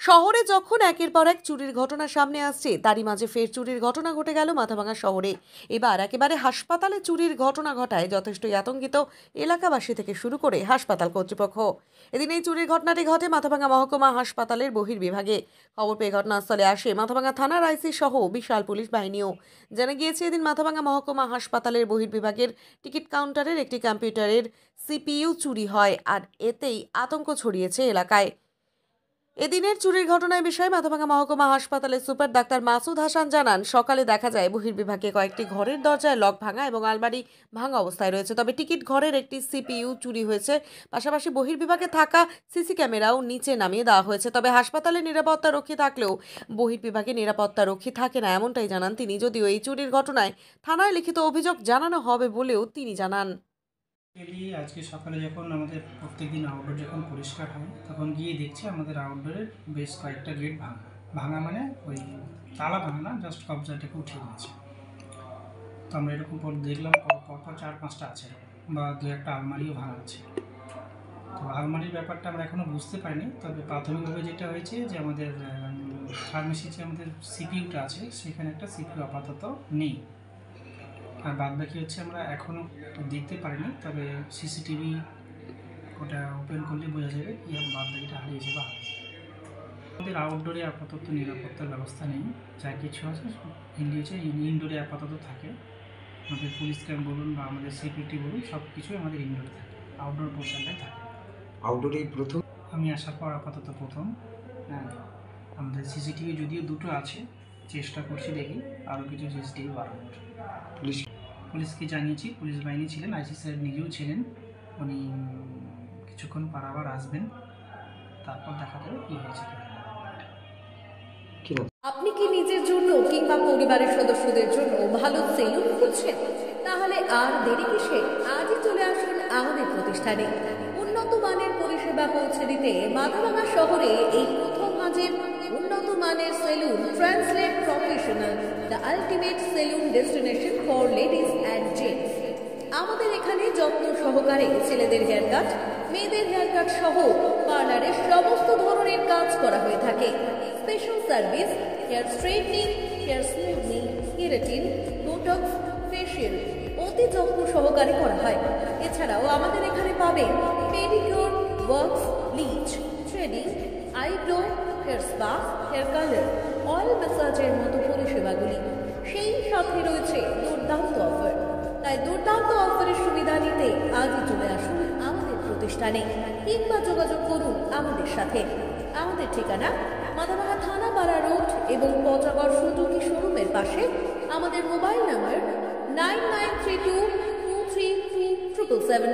শহরে যখন একের পর এক চুরির ঘটনা সামনে আসছে, তারই মাঝে ফের চুরির ঘটনা ঘটে গেল মাথাভাঙা শহরে। এবার একেবারে হাসপাতালে চুরির ঘটনা ঘটায় যথেষ্টই আতঙ্কিত এলাকাবাসী থেকে শুরু করে হাসপাতাল কর্তৃপক্ষ। এদিন এই চুরির ঘটনাটি ঘটে মাথাভাঙা মহকুমা হাসপাতালের বহির্বিভাগে। খবর পেয়ে ঘটনাস্থলে আসে মাথাভাঙা থানার আইসি সহ বিশাল পুলিশ বাহিনীও। জানা গিয়েছে, এদিন মাথাভাঙা মহকুমা হাসপাতালের বহির্বিভাগের টিকিট কাউন্টারের একটি কম্পিউটারের সিপিইউ চুরি হয়, আর এতেই আতঙ্ক ছড়িয়েছে এলাকায়। এদিনের চুরির ঘটনায় বিষয়ে মাথাভাঙা মহকুমা হাসপাতালের সুপার ডাক্তার মাসুদ হাসান জানান, সকালে দেখা যায় বহির্বিভাগে কয়েকটি ঘরের দরজায় লক ভাঙা এবং আলমারি ভাঙা অবস্থায় রয়েছে। তবে টিকিট ঘরের একটি সিপিইউ চুরি হয়েছে। পাশাপাশি বহির্বিভাগে থাকা সিসি ক্যামেরাও নিচে নামিয়ে দেওয়া হয়েছে। তবে হাসপাতালে নিরাপত্তা রক্ষী থাকলেও বহির্বিভাগে নিরাপত্তা রক্ষী থাকে না, এমনটাই জানান তিনি। যদিও এই চুরির ঘটনায় থানায় লিখিত অভিযোগ জানানো হবে বলেও তিনি জানান। আজকে সকালে যখন আমাদের প্রত্যেকদিন আউটডোর যখন পরিষ্কার হয়, তখন গিয়ে দেখছি আমাদের আউটডোরের বেশ কয়েকটা গেট ভাঙা মানে ওই তালা ভাঙা না, জাস্ট কবজাটাকে উঠে গেছে। তো আমরা এরকম দেখলাম পরপর 4-5টা আছে বা 2-1টা আলমারিও ভাঙা আছে। তো আলমারির ব্যাপারটা আমরা এখনও বুঝতে পারিনি। তবে প্রাথমিকভাবে যেটা হয়েছে যে আমাদের ফার্মেসি যে আমাদের সিপিইউটা আছে, সেখানে একটা সিপিইউ আপাতত নেই। আর বাদ বাকি হচ্ছে আমরা এখনও দেখতে পারিনি। তবে সিসিটিভি ওটা ওপেন করলে বোঝা যাবে কি বাদ বাকিটা হারিয়েছে বা আমাদের আউটডোরে আপাতত নিরাপত্তার ব্যবস্থা নেই। যা কিছু আছে ইনডোরে আপাতত থাকে। আমাদের পুলিশ ক্যাম্প বলুন বা আমাদের সিকিউরিটি বলুন, সব কিছুই আমাদের ইনডোরে থাকে, আউটডোর পোর্শনটাই থাকে। আউটডোরে প্রথম আমি আসার পর আপাতত প্রথম। হ্যাঁ, আমাদের সিসিটিভি যদিও 2টো আছে, চেষ্টা করছি দেখি আরও কিছু সিসিটিভি বাড়ানোর। পুলিশকে জানিয়েছি, পুলিশ বাহিনী ছিলেন, আইসি স্যার নিজেও ছিলেন। উনি কিছুক্ষণ পর আবার আসবেন, তারপর দেখা যাবে কী হয়েছে। আপনি কি নিজের জন্য কিংবা পরিবারের সদস্যদের জন্য ভালো সেলুন খুঁজছেন? তাহলে আর দেরি কিসে? আজই চলে আসুন আমাদের প্রতিষ্ঠানে। উন্নত মানের পরিষেবা পৌঁছে দিতে মাথাভাঙা শহরে এই প্রথম মাঝের উন্নত মানের salon translate professional, the ultimate salon destination for ladies and gents. আমাদের এখানে যত্ন সহকারে ছেলেদের হেয়ার কাট, মেয়েদের হেয়ার কাট সহ পার্লারের সমস্ত ধরনের কাজ করা হয়ে থাকে। Special service, hair straightening, hair smoothing, keratin, botox, facial অতি যত্ন সহকারে করা হয়। এছাড়াও আমাদের এখানে পাবেন pedicure, wax, bleach, threading, eyebrow, hair spa, hair colour, oil ম্যাসাজের মতো পরিষেবাগুলি। সেই সাথে রয়েছে দুর্দান্ত অফার। তাই দুর্দান্ত অফারের সুবিধা নিতে আজই চলে আসুন আমাদের প্রতিষ্ঠানে কিংবা যোগাযোগ করুন আমাদের সাথে। আমাদের ঠিকানা মাথাভাঙা থানাপাড়া রোড এবং পচাগড় সুজুকি শোরুমের পাশে। আমাদের মোবাইল নম্বর 9932233777।